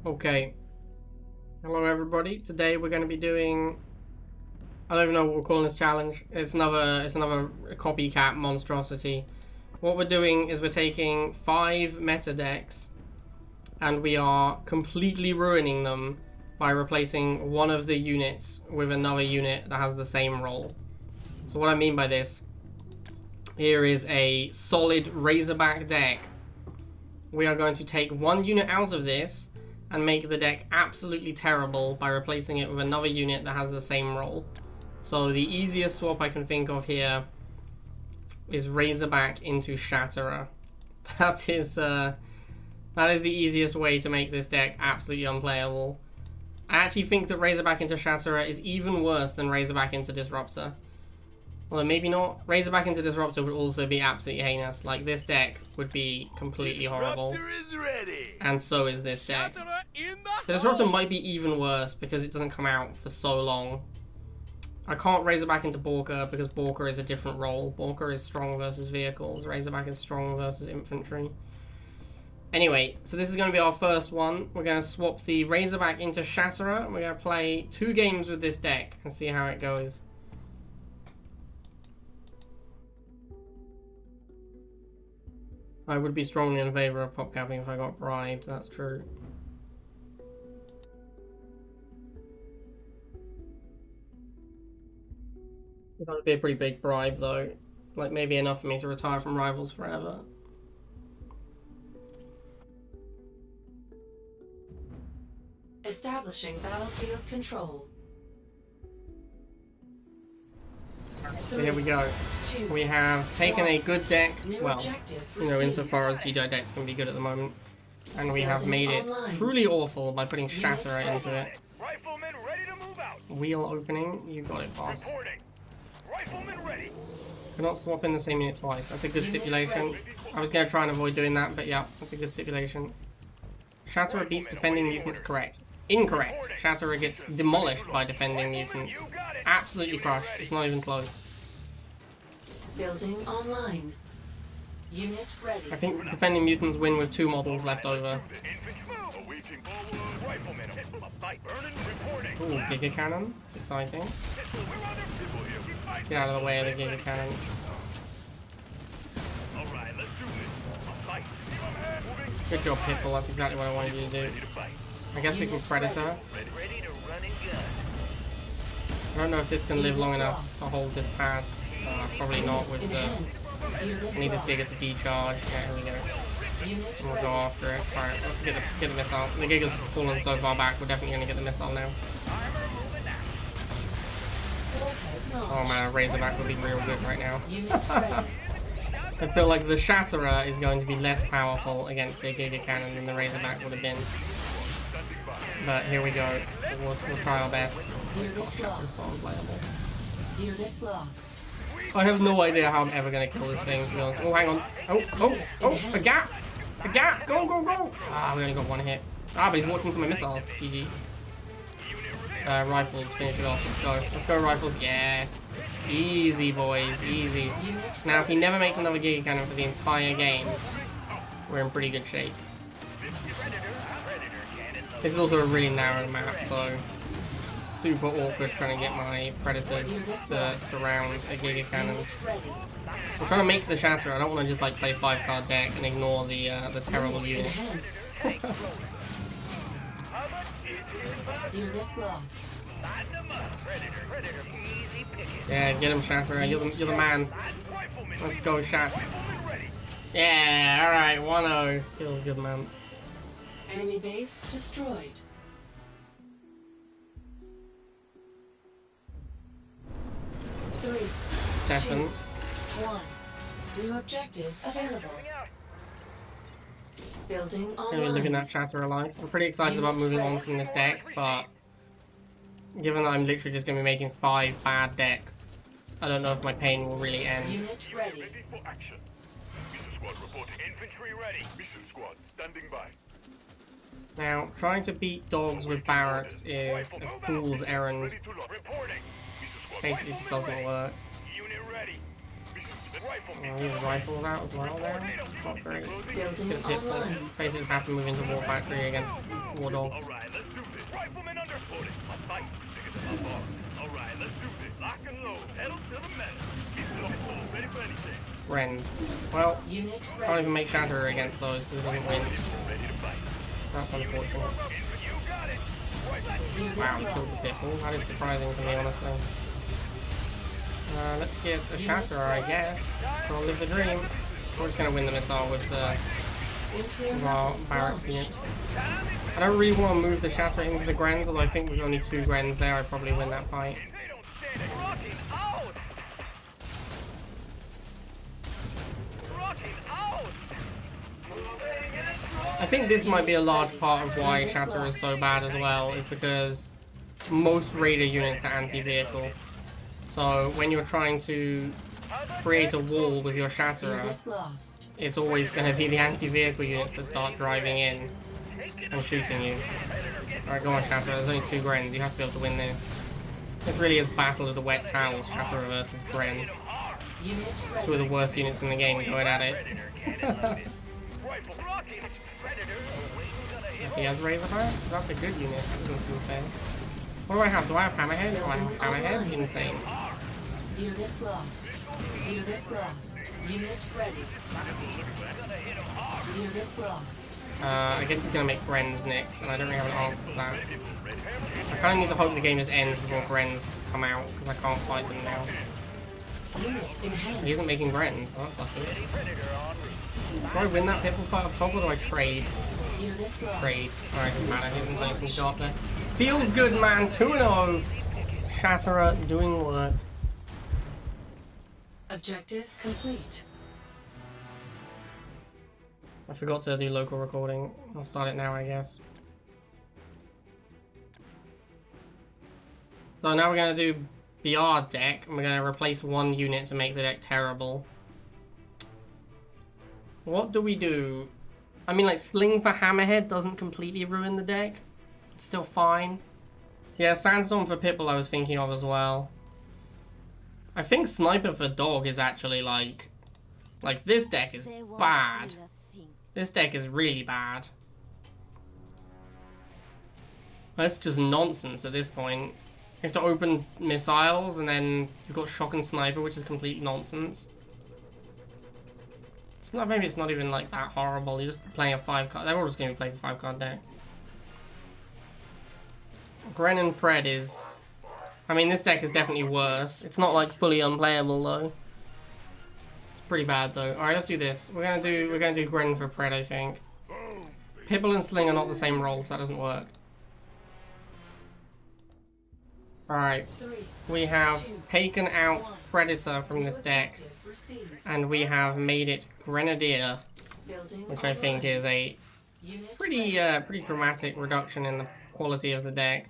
Okay. Hello everybody. Today we're going to be doing... I don't even know what we're calling this challenge. It's another copycat monstrosity. What we're doing is we're taking 5 meta decks and we are completely ruining them by replacing one of the units with another unit that has the same role. So what I mean by this, here is a solid Razorback deck. We are going to take one unit out of this and make the deck absolutely terrible by replacing it with another unit that has the same role. So the easiest swap I can think of here is Razorback into Shatterer. That is the easiest way to make this deck absolutely unplayable. I actually think that Razorback into Shatterer is even worse than Razorback into Disruptor. Although maybe not. Razorback into Disruptor would also be absolutely heinous. Like, this deck would be completely horrible. And so is this deck. The Disruptor might be even worse because it doesn't come out for so long. I can't Razorback into Borker because Borker is a different role. Borker is strong versus vehicles. Razorback is strong versus infantry. Anyway, so this is going to be our first one. We're going to swap the Razorback into Shatterer. We're going to play 2 games with this deck and see how it goes. I would be strongly in favor of pop capping if I got bribed, that's true. That would be a pretty big bribe though. Like maybe enough for me to retire from Rivals forever. Establishing battlefield control. So here we go. We have taken a good deck, well, you know, insofar as GDI decks can be good at the moment, and we have made it truly awful by putting Shatterer into it. Wheel opening, you got it, boss. Cannot swap in the same unit twice. That's a good stipulation. I was going to try and avoid doing that, but yeah, that's a good stipulation. Shatterer beats defending mutants, correct. Incorrect. Shatterer gets demolished by defending mutants. Absolutely crushed. It's not even close. Building online. Unit ready. I think defending mutants win with 2 models left over. Ooh, Giga Cannon. It's exciting. Let's get out of the way of the Giga Cannon. Good job, Pitbull. That's exactly what I wanted you to do. I guess we can Predator. I don't know if this can live long enough to hold this pad. Probably not with the... I need this Giga to decharge. Yeah, here we go. And we'll go after it. Alright, let's get the missile. The Giga's fallen so far back, we're definitely going to get the missile now. Oh man, Razorback would be real good right now. I feel like the Shatterer is going to be less powerful against the Giga Cannon than the Razorback would have been. But here we go. We'll try our best. Gosh, Shatterer's so unplayable. Unit lost. I have no idea how I'm ever going to kill this thing, to be honest. Oh, hang on. Oh, a gap! A gap! Go, go, go! Ah, we only got 1 hit. Ah, but he's walking to my missiles. GG. Rifles, finish it off. Let's go. Let's go, Rifles. Yes! Easy, boys. Easy. Now, if he never makes another Giga Cannon for the entire game, we're in pretty good shape. This is also a really narrow map, so super awkward trying to get my Predators to surround a Giga Cannon. I'm trying to make the Shatterer. I don't want to just like play 5-card deck and ignore the terrible unit. Yeah, get him, Shatterer. You're the man. Let's go, Shats. Yeah, alright, 1-0. Feels good, man. Enemy base destroyed. Three, Definitely. 2, 1. New objective available. Building online. Looking at Shatterer alive. I'm pretty excited about moving on from this deck, but given that I'm literally just going to be making 5 bad decks, I don't know if my pain will really end. Unit ready. For action. Mission squad reporting. Infantry ready. Mission squad standing by. Now, trying to beat dogs with barracks is a fool's errand. Basically just doesn't work. Oh, he's rifled out as well now. Not great. Building Good hit for online. basically have to move into War Factory against War Dogs. Alright, let's do this. Rifleman under. Hold it. A fight. Stick it to my bar. Alright, let's do this. Lock and load. Pedal to the metal. Keep it on full. Ready for anything. Wrens. Well, Unit can't ready. even make Shatterer against those because he doesn't win. Ready to fight. That's unfortunate. You got it. Unit Wow, he killed the lost. Pitbull. That is surprising to me, honestly. Let's get a Shatterer, I guess. We'll live the dream. We're just gonna win the missile with our barracks units. I don't really want to move the Shatterer into the Grens, although I think with only 2 Grens there, I'd probably win that fight. They don't stand it. Rocking out. Rocking out. I think this might be a large part of why Shatterer is so bad as well, is because most Raider units are anti-vehicle. So when you're trying to create a wall with your Shatterer, Unit lost. it's always going to be the anti-vehicle units that start driving in and shooting you. Alright, go on Shatterer, there's only 2 Grens, you have to be able to win this. This really is battle of the wet towels, Shatterer versus Gren. Unit 2 of ready. the worst units in the game going at it. Rifle rocking. He has Razorfire? That's a good unit, that doesn't seem fair. What do I have? Do I have Hammerhead? Oh, I have Hammerhead? Insane. Unit lost. Unit lost. Unit ready. Unit lost. I guess he's gonna make Grens next, and I don't really have an answer to that. I kind of need to hope the game just ends before Grens come out, because I can't fight them now. Unit enhanced. He isn't making Grens, oh, that's lucky. Do I win that Pitbull fight up top, or do I trade? Unit lost. Trade. Alright, doesn't matter, he hasn't done anything to go up there. Feels good, man, 2-0! Shatterer doing work. Objective complete. I forgot to do local recording. I'll start it now, I guess. So now we're going to do BR deck, and we're going to replace 1 unit to make the deck terrible. What do we do? I mean, like, Sling for Hammerhead doesn't completely ruin the deck. It's still fine. Yeah, Sandstorm for Pitbull I was thinking of as well. I think Sniper for Dog is actually, like, this deck is bad. This deck is really bad. That's just nonsense at this point. You have to open missiles, and then you've got Shock and Sniper, which is complete nonsense. It's not, maybe it's not even like that horrible. You're just playing a 5-card. They're all just going to be playing a 5-card deck. Gren and Pred is... I mean, this deck is definitely worse. It's not like fully unplayable though. It's pretty bad though. All right, let's do this. We're gonna do Gren for Pred, I think. Pitbull and Sling are not the same role, so that doesn't work. All right, 3, we have 2, taken out 1. Predator from this deck, Objective received. and we have made it Grenadier, Building which I think online. is a Unit pretty ready. pretty dramatic reduction in the quality of the deck.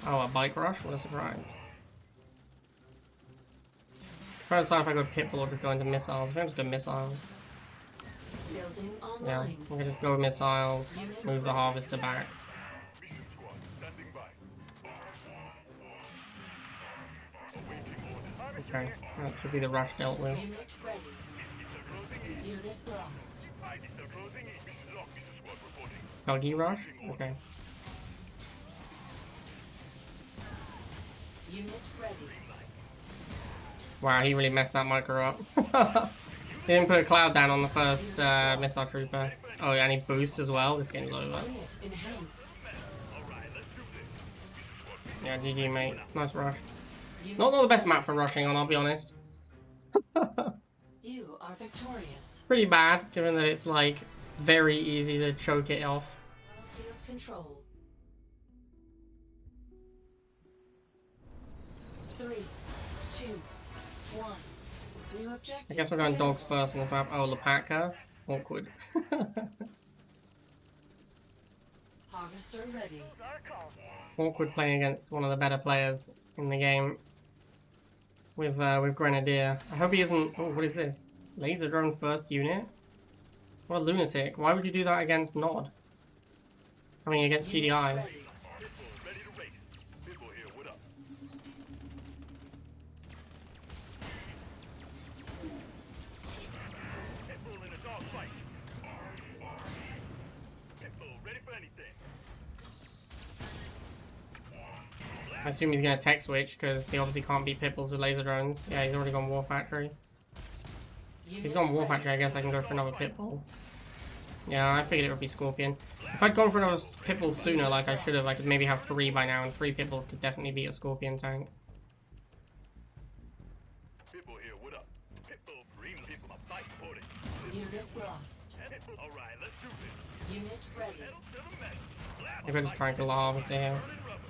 Oh, a Bike Rush? What a surprise. Trying to decide if I go Pitbull or just go into missiles. I think I'll just go missiles. Building Yeah, online. we can just go missiles, move the Harvester back. Mission squad, standing by. Awaiting orders. Okay, that should be the rush dealt with. Unit ready. Missile closing in. Unit lost. Missile closing in. Mission lock. Missile squad reporting. Buggy Rush? Okay. Unit ready. Wow, he really messed that micro up. He didn't put a cloud down on the first missile trooper. Oh, yeah, and he boost as well. This game's over. Unit enhanced. Yeah, GG, mate. Nice rush. Unit Not the best map for rushing on, I'll be honest. You are victorious. Pretty bad, given that it's like very easy to choke it off. Field control. 3, 2, 1. New objective. I guess we're going dogs first on this map. Oh, Lepaka. Awkward. Harvester ready. Awkward playing against one of the better players in the game. With Grenadier. I hope he isn't... Oh, what is this? Laser drone first unit? What a lunatic. Why would you do that against Nod? I mean, against Unit GDI. ready. Pitbull, ready to race. Pitbull here, what up? I assume he's gonna tech switch because he obviously can't beat Pitbulls with laser drones. Yeah, he's already gone War Factory. If he's gone War Factory, I guess I can go for another Pitbull. Yeah, I figured it would be Scorpion. If I'd gone for another Pitbull sooner, like I should have, I could maybe have 3 by now, and 3 Pitbulls could definitely beat a Scorpion tank. Pitbull here, what up? Pitbull green, people, my bike for it. Unit lost. All right, let's do this. Unit ready. Pedal to the metal. Blast Maybe I'll just try and kill the Harvester here. burning rubber.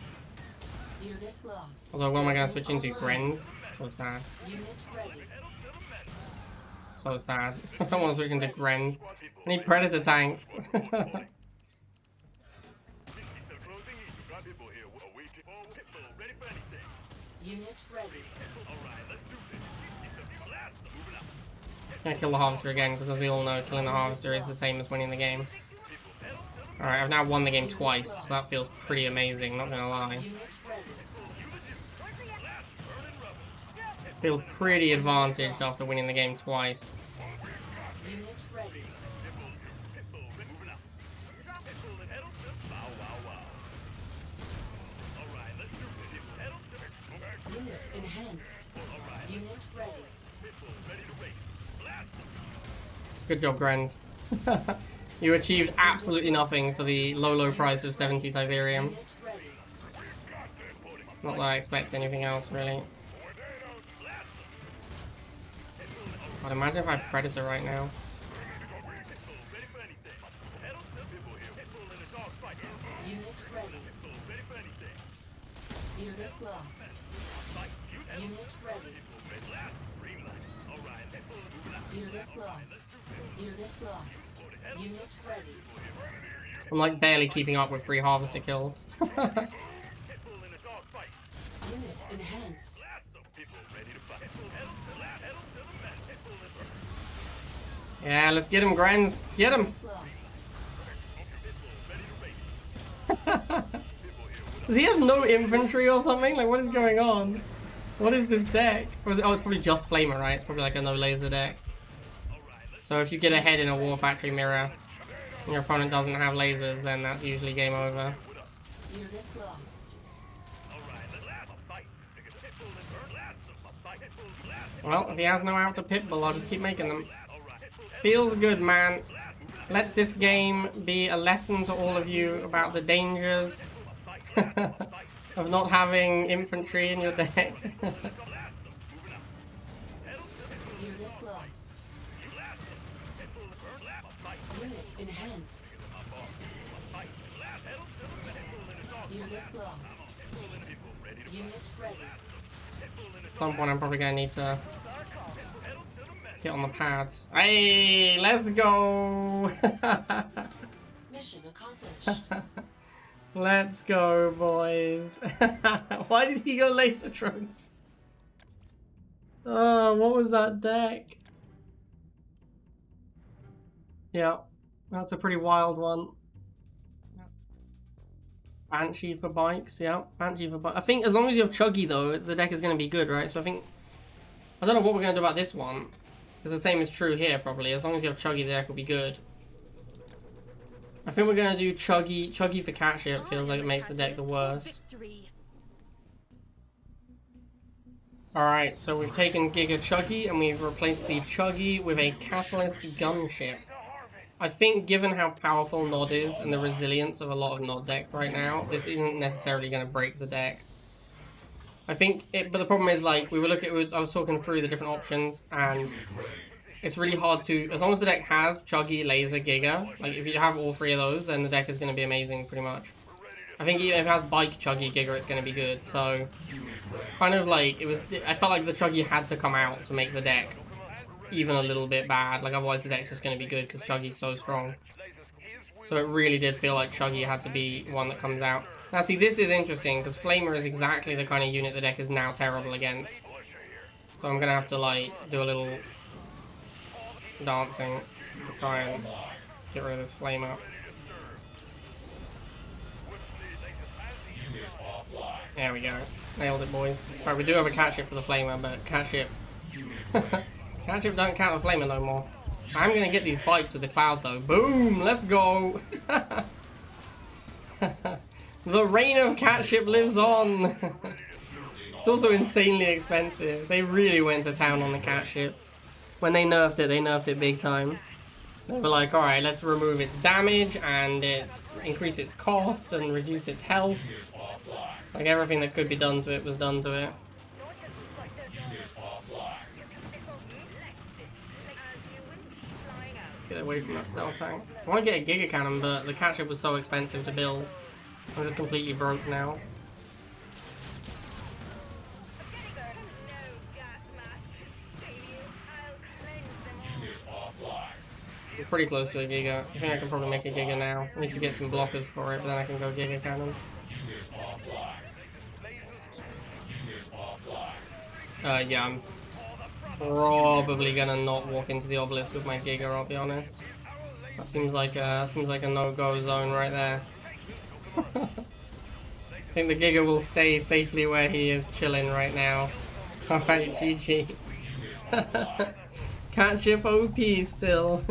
Unit lost. Although, what am I going to switch into? Grens? So sad. Unit ready. Pedal to the metal. So sad. I don't want to switch into Grens. I need Predator tanks. Still closing in. You got Pitbull here. Awaiting. Oh, Pitbull, ready for anything. Unit ready. All right, let's do this. Blast, moving up. I'm gonna kill the Harvester again, because as we all know, killing the Harvester is the same as winning the game. Alright, I've now won the game twice, so that feels pretty amazing, not gonna lie. Unit ready. Feel pretty advantaged after winning the game twice. Unit ready. Unit enhanced. Unit ready. Good job, Grens. You achieved absolutely nothing for the low price of 70 Tiberium. Unit ready. Not that I expect anything else, really. I'd imagine if I had Predator right now. Unit ready. Unit lost. Unit ready. Unit lost. Unit lost. Unit ready. I'm like barely keeping up with 3 Harvester kills. Unit enhanced. Yeah, let's get him, Grens. Get him! Lost. Does he have no infantry or something? Like, what is going on? What is this deck? Or is it, oh, it's probably just Flamer, right? It's probably like a no laser deck. So if you get ahead in a War Factory mirror, and your opponent doesn't have lasers, then that's usually game over. Unit lost. Well, if he has no out to Pitbull, I'll just keep making them. Feels good, man. Let this game be a lesson to all of you about the dangers of not having infantry in your deck. Unit lost. Unit enhanced. Unit lost. Unit ready. At some point, I'm probably going to need to get on the pads. Hey, let's go! Mission accomplished. Let's go, boys. Why did he go laser drones? Oh, what was that deck? Yeah, that's a pretty wild one. Banshee for bikes, yeah. Banshee for bikes. I think as long as you have Chuggy, though, the deck is going to be good, right? So I think... I don't know what we're going to do about this one. Because the same is true here, probably. As long as you have Chuggy, the deck will be good. I think we're going to do Chuggy for Catship. Feels like it makes the deck the worst. Alright, so we've taken Giga Chuggy and we've replaced the Chuggy with a Catalyst Gunship. I think given how powerful Nod is and the resilience of a lot of Nod decks right now, this isn't necessarily going to break the deck. I think it, but the problem is, like, I was talking through the different options, and it's really hard to, as long as the deck has Chuggy, Laser, Giga, like, if you have all 3 of those, then the deck is going to be amazing, pretty much. I think even if it has Bike, Chuggy, Giga, it's going to be good, so, kind of like, I felt like the Chuggy had to come out to make the deck even a little bit bad, like, otherwise the deck's just going to be good, because Chuggy's so strong. So it really did feel like Chuggy had to be one that comes out. Now see, this is interesting, because Flamer is exactly the kind of unit the deck is now terrible against. So I'm going to have to, like, do a little dancing to try and get rid of this Flamer. There we go. Nailed it, boys. Right, we do have a Catship for the Flamer, but Catship... Catship don't count the Flamer no more. I'm going to get these bikes with the Cloud, though. Boom! Let's go! The reign of catship lives on! It's also insanely expensive. They really went to town on the catship. When they nerfed it big time. They were like, alright, let's remove its damage and increase its cost and reduce its health. Like everything that could be done to it was done to it. Get away from that stealth tank. I want to get a Giga Cannon, but the catship was so expensive to build. I'm just completely broke now. I'm pretty close to a Giga. I think I can probably make a Giga now. I need to get some blockers for it, but then I can go Giga Cannon. Yeah, I'm probably gonna not walk into the obelisk with my Giga, I'll be honest. That seems like a no-go zone right there. I think the Giga will stay safely where he is chilling right now. Alright, GG. Catship OP still.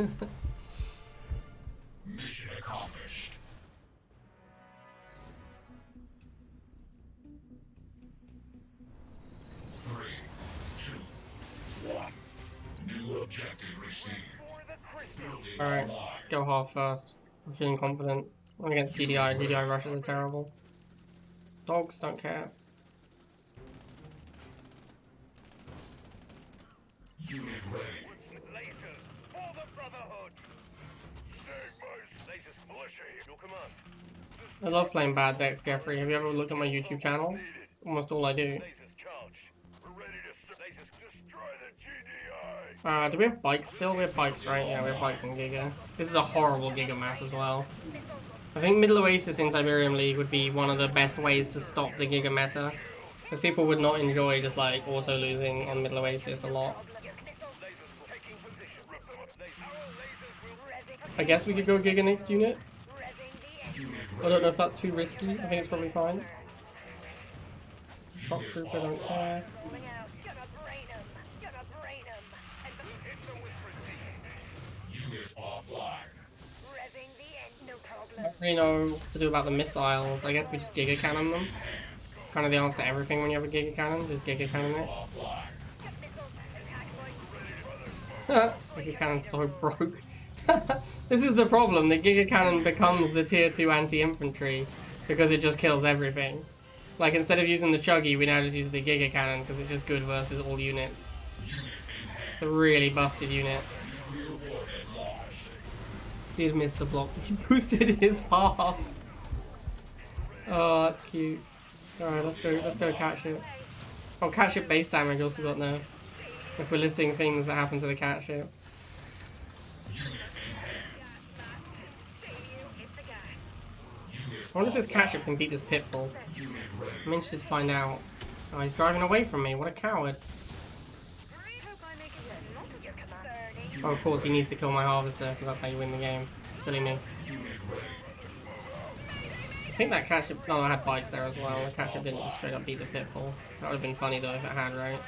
Mission accomplished. 3, 2, 1. New objective received. Alright, let's go half first. I'm feeling confident. I'm against GDI. GDI rushes are terrible. Dogs don't care. Unit ready. Lasers for the Brotherhood. Lasers militia here. Your command. I love playing bad decks, Jeffrey. Have you ever looked at my YouTube channel? It's almost all I do. Lasers charged. We're ready to lasers destroy the GDI. Do we have bikes still? We have bikes, right? Yeah, we have bikes in Giga. This is a horrible Giga map as well. I think Middle Oasis in Tiberium League would be one of the best ways to stop the Giga meta. Because people would not enjoy just like auto losing on Middle Oasis a lot. I guess we could go Giga next unit. I don't know if that's too risky. I think it's probably fine. Shock Trooper, don't care. Unit offline. I don't really know what to do about the missiles. I guess we just Giga Cannon them. It's kind of the answer to everything when you have a Giga Cannon. Just Giga Cannon it. Giga Cannon's so broke. This is the problem. The Giga Cannon becomes the tier 2 anti-infantry because it just kills everything. Like instead of using the Chuggy, we now just use the Giga Cannon because it's just good versus all units. It's a really busted unit. He's missed the block. He boosted his half. Oh, that's cute. Alright, let's go catship. Oh, catship base damage also got nerfed. If we're listing things that happen to the catship. I wonder if this catship can beat this pitbull. I'm interested to find out. Oh, he's driving away from me. What a coward. Oh, of course, he needs to kill my harvester because that's how you win the game. Silly me. I think that catship... No, I had bikes there as well. The catship didn't just straight up beat the pitbull. That would have been funny though if it had, right?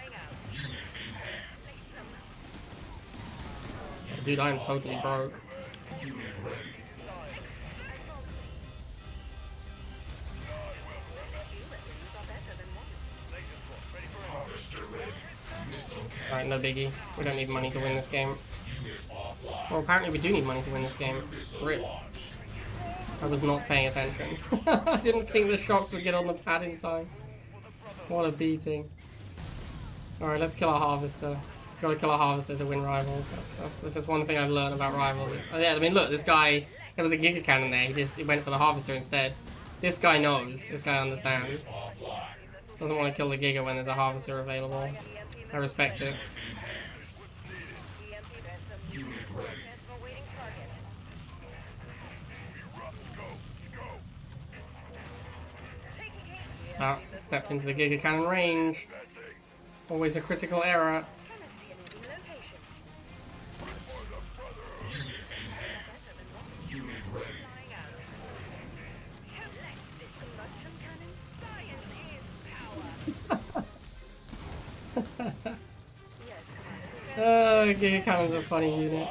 Dude, I am totally broke. Alright, no biggie. We don't need money to win this game. Well, apparently we do need money to win this game. Rip. I was not paying attention. I didn't think the shocks would get on the pad in time. What a beating. Alright, let's kill our harvester. Gotta kill our harvester to win rivals. If there's one thing I've learned about rivals. Yeah, I mean, look, this guy, there was a Giga Cannon there. He went for the harvester instead. This guy knows. This guy understands. Doesn't want to kill the Giga when there's a harvester available. I respect it. Ah, stepped into the Giga Cannon range. Always a critical error. Giga Cannon's a funny unit.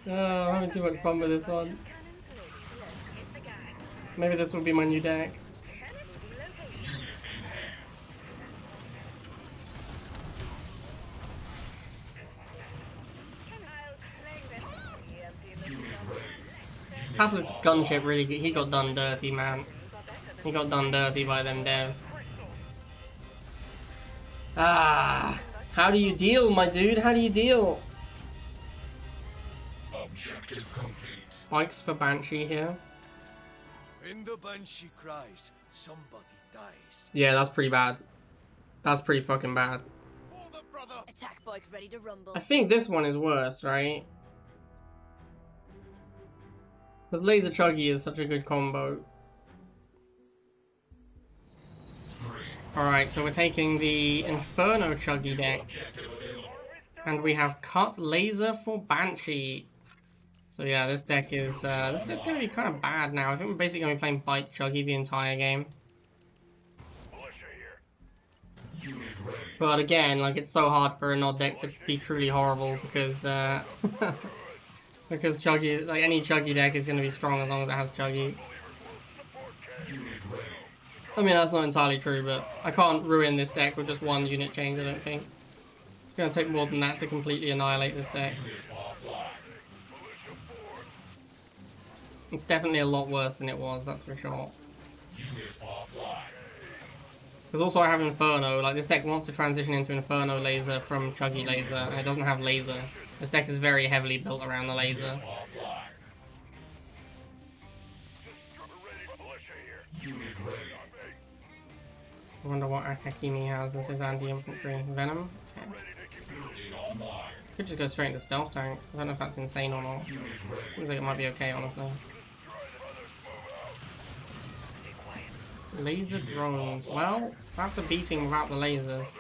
Oh, I'm having too much fun with this one. Maybe this will be my new deck. Pablo's gunship really good. He got done dirty, man. He got done dirty by them devs. Ah, how do you deal, my dude? How do you deal? Objective complete. Bikes for Banshee here. When the banshee cries, somebody dies. Yeah, that's pretty bad. That's pretty fucking bad. For the brother. Attack bike ready to rumble. I think this one is worse, right? Because Laser Chuggy is such a good combo. Alright, so we're taking the Inferno Chuggy deck. And we have Cut Laser for Banshee. So yeah, this deck's gonna be kind of bad now. I think we're basically gonna be playing Bite Chuggy the entire game. But again, like, it's so hard for a Nod deck to be truly horrible because because Chuggy, like, any Chuggy deck is gonna be strong as long as it has Chuggy. I mean, that's not entirely true, but I can't ruin this deck with just one unit change, I don't think. It's gonna take more than that to completely annihilate this deck. It's definitely a lot worse than it was, that's for sure. Because also I have Inferno, like, this deck wants to transition into Inferno Laser from Chuggy Laser, and it doesn't have Laser. This deck is very heavily built around the Laser. I wonder what Akakimi has as his anti-infantry. Venom? Okay. Could just go straight into Stealth Tank. I don't know if that's insane or not. Seems like it might be okay, honestly. Laser drones. Well, that's a beating without the lasers.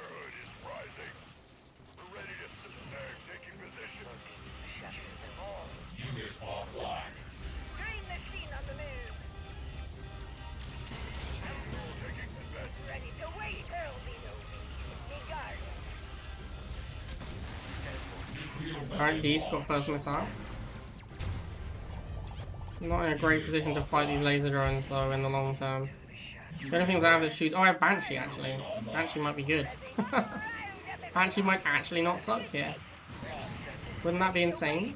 Alright, Deed's got first missile. Not in a great position to fight these laser drones though in the long term. The only things I have that shoot. Oh, I have Banshee actually. Banshee might be good. Banshee might actually not suck here. Wouldn't that be insane?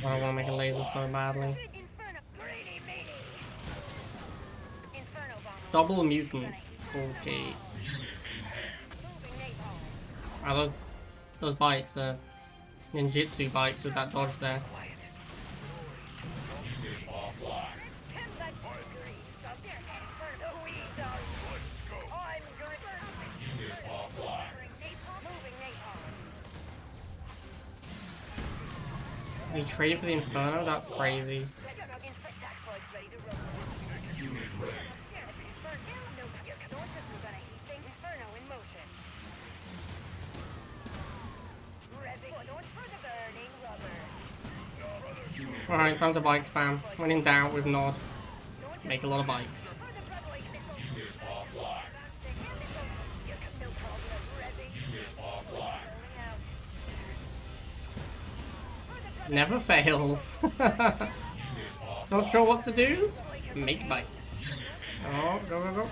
I don't want to make a laser so badly. Double mutant. Okay. I love those bikes, ninjutsu bikes with that dodge there. They traded for the Inferno? That's crazy. Alright, time to bike spam. When in doubt with Nod, make a lot of bikes. Never fails. Not sure what to do? Make bikes. Oh, go, go, go.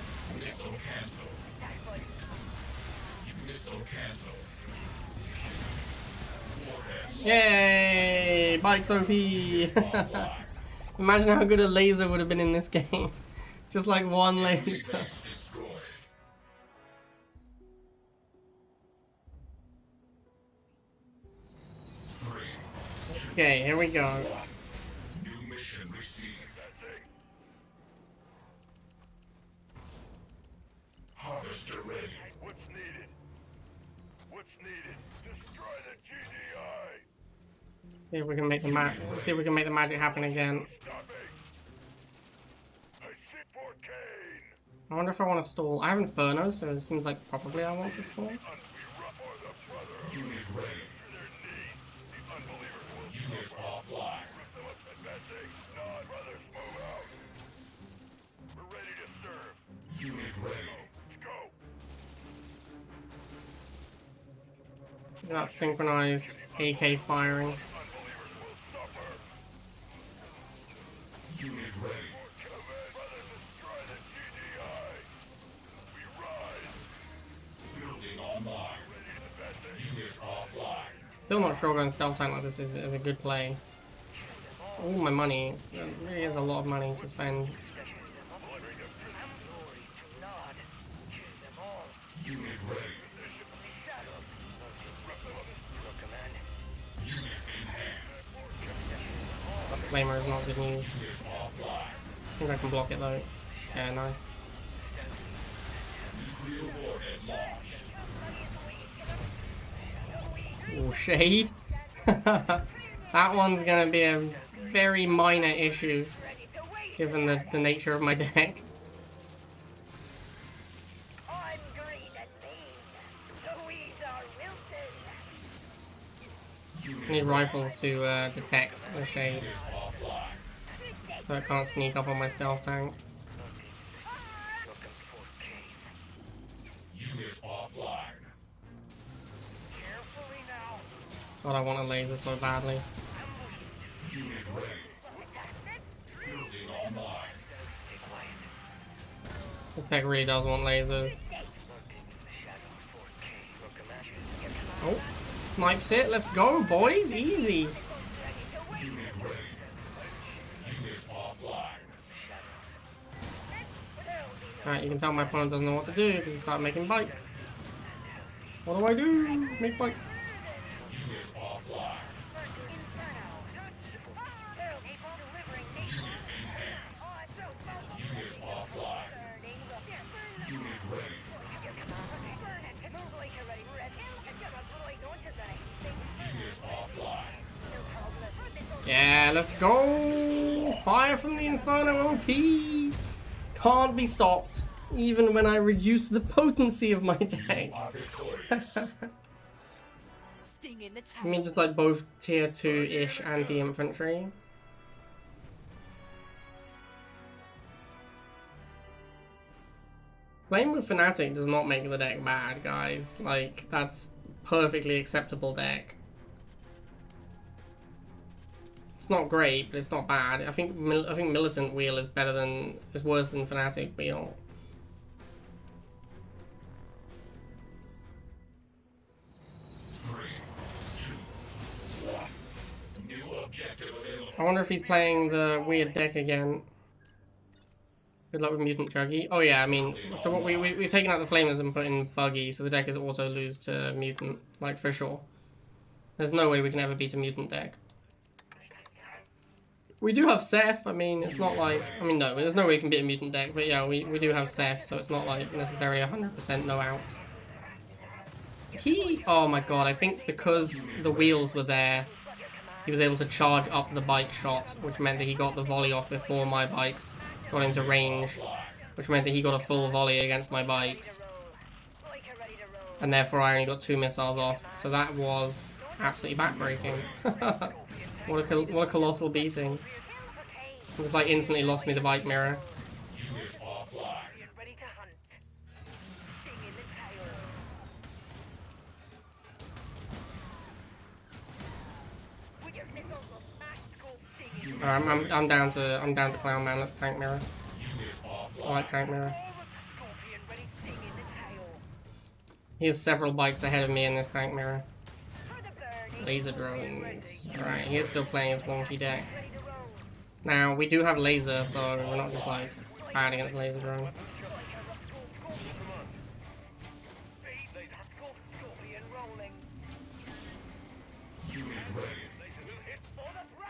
Yay! Bikes OP! Imagine how good a laser would have been in this game. Just like one laser. Okay, here we go. New mission received. Harvester ready. What's needed? What's needed? Destroy the GDI. See if we can make the see if we can make the magic happen again. I sit for Kane. I wonder if I want to stall. I have Inferno, so it seems like probably I want to stall. Unit ready. Unit offline. We're ready That synchronized AK firing. Unit ready. Building online. Unit offline. Still not sure going stealth tank like this is a good play. It's all my money. It really is a lot of money to spend. Unit ready. Flamer is not good news. I think I can block it though. Yeah, nice. Oh, shade. That one's gonna be a very minor issue, given the nature of my deck. I need rifles to detect the shade, so I can't sneak up on my stealth tank. Unit offline. God, I want a laser so badly. Unit ready. Building online. This deck really does want lasers. Oh, sniped it. Let's go, boys. Easy. Unit ready. Unit offline. Alright, you can tell my opponent doesn't know what to do because he started making bites. What do I do? Make bites. Unit offline. Unit offline. Unit ready. Unit offline. Yeah, let's go! Fire from the Inferno OP! Can't be stopped, even when I reduce the potency of my deck. Are victorious. Sting in the I mean, just like both tier 2-ish anti-infantry. Playing with Fnatic does not make the deck bad, guys. Like, that's perfectly acceptable deck. It's not great, but it's not bad. I think Militant Wheel is worse than Fnatic Wheel. I wonder if he's playing the weird deck again. Good luck with Mutant Juggy. Oh yeah, I mean, so what we've taken out the Flamers and put in Buggy, so the deck is auto lose to Mutant, like for sure. There's no way we can ever beat a Mutant deck. We do have Seth, I mean, it's not like, I mean no, there's no way we can beat a Mutant deck, but yeah, we do have Seth, so it's not like necessarily 100% no outs. Oh my god, I think because the wheels were there, he was able to charge up the bike shot, which meant that he got the volley off before my bikes got into range, which meant that he got a full volley against my bikes. And therefore I only got 2 missiles off, so that was absolutely backbreaking. What a colossal beating. It just like instantly lost me the bike mirror. I'm down to Clown Man at Tank Mirror. I like Tank Mirror. He has several bikes ahead of me in this Tank Mirror. Laser drones. Alright, he is still playing his wonky deck. Now, we do have laser, so we're not just like bad against laser drone.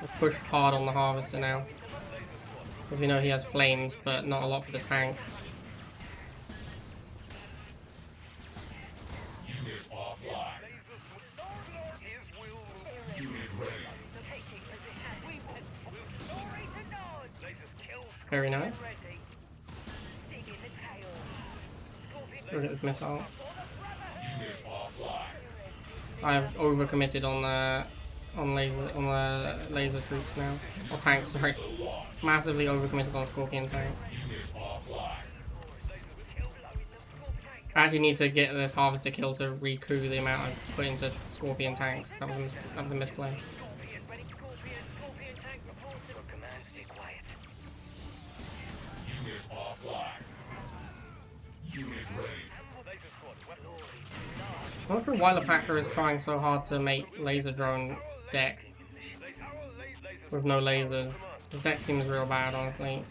We'll push hard on the Harvester now. Because we know he has flames, but not a lot for the tank. Very nice. Look at this missile. I've overcommitted on the laser troops now. Or tanks, sorry. Massively overcommitted on Scorpion tanks. I actually need to get this harvester kill to recoup the amount I put into scorpion tanks. That was a misplay. Scorpion, ready, Scorpion. Scorpion tank reported. Your command, stay quiet. Unit offline. Unit ready. Laser squad, weapon. I'm not sure why the Packer is trying so hard to make laser drone deck with no lasers. This deck seems real bad, honestly.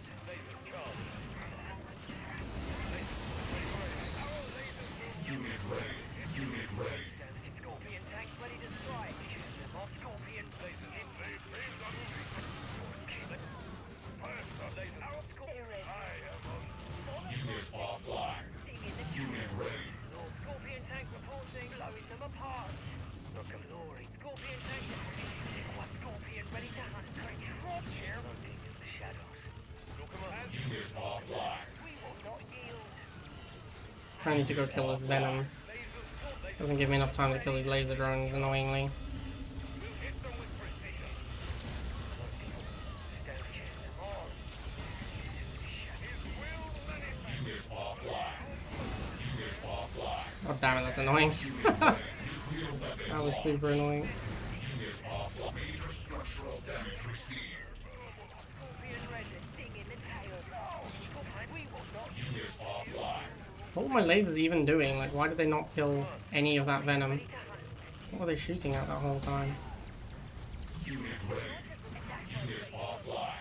Unit ready. Unit ready. Scorpion tank ready to strike. More Scorpion laser hit. Unit offline. Unit ready. Scorpion tank reporting. Blowing them apart. Look at glory. Scorpion tank. Scorpion ready to hunt. Control here. Lurking in the shadows. Unit offline. We will not yield. I need to go kill this Venom. Doesn't give me enough time to kill these laser drones, annoyingly. Unit offline. Unit offline. Oh damn it, that's annoying. That was super annoying. Unit offline. Major structural damage received. Scorpion ready. Sting in the tail. We will not Unit offline. What were my lasers even doing? Like, why did they not kill any of that Venom? ready to hunt. What were they shooting at that whole time? Unit ready. Unit offline.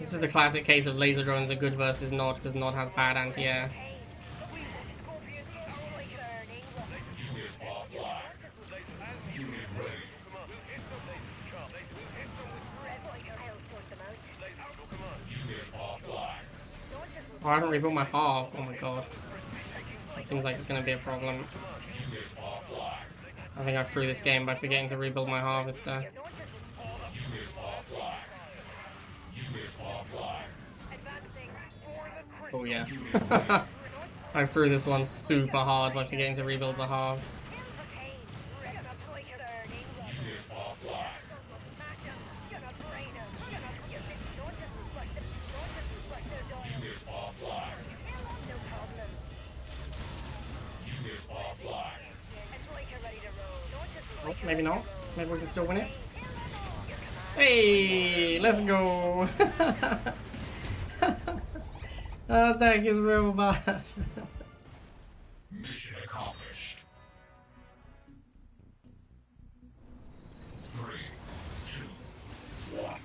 This is the classic case of laser drones are good versus Nod, because Nod has bad anti-air. Scorpion Unit offline. Unit ready. Unit offline. Oh, I haven't rebuilt my half. Oh my god. That seems like it's gonna be a problem. Unit offline. I think I threw this game by forgetting to rebuild my harvester. Unit offline. Unit offline. Oh yeah. I threw this one super hard by forgetting to rebuild the half. Unit offline. Unit offline. Unit offline. Oh, maybe not. Maybe we can still win it. Hey, let's go. That deck is real bad. Mission accomplished. 3, 2, 1.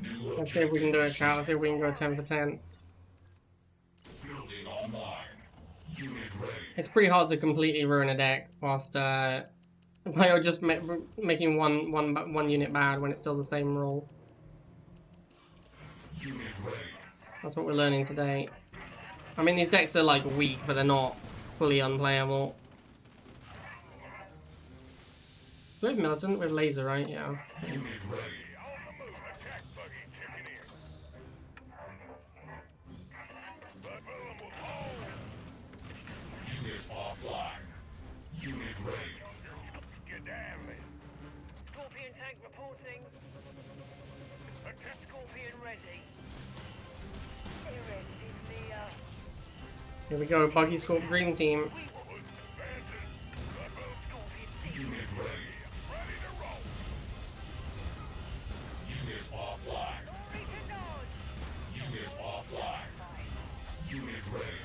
New Let's see if we can do it, chat. Let's see if we can go 10 for 10. building online. Unit ready. It's pretty hard to completely ruin a deck whilst by just making one unit bad when it's still the same rule. Unit ready. That's what we're learning today. I mean, these decks are like weak, but they're not fully unplayable. Do we have militant with laser, right? Yeah. Unit ready. Unit offline. Unit ready. Scorpion tank reporting. Scorpion ready. Erend is near. Here we go, Buggy Scorp Green Team. Unit ready. Unit offline. Unit offline. Unit ready.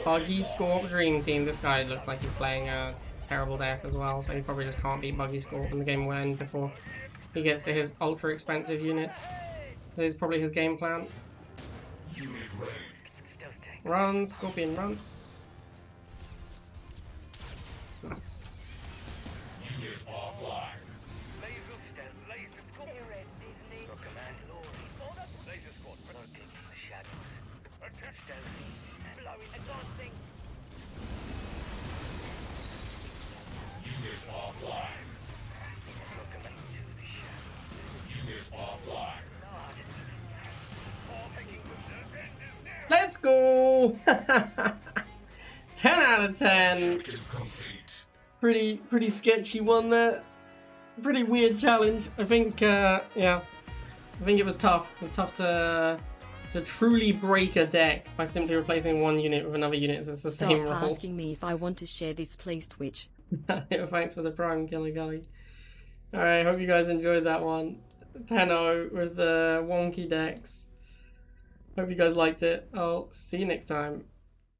Buggy Scorp Green Team. This guy looks like he's playing a terrible deck as well, so he probably just can't beat Buggy Scorp and the game will end before he gets to his ultra expensive units. That is probably his game plan. Unit ready. Run, Scorpion, run. Nice. Unit offline. Laser stone. Laser squad. Erend is near. Your command, Lord. Laser squad. Lurking in the shadows. Stealthy. Blowing. Advancing. Unit offline. Your command to the shadows. Unit offline. Let's go! 10 out of 10. Objective complete. Pretty sketchy one there. Pretty weird challenge. I think, yeah. I think it was tough. It was tough to to truly break a deck by simply replacing one unit with another unit that's the same Stop roll. asking me if I want to share this place, Twitch. Thanks for the prime, Killer Gully. Alright, hope you guys enjoyed that one. 10-0 with the wonky decks. Hope you guys liked it. I'll see you next time.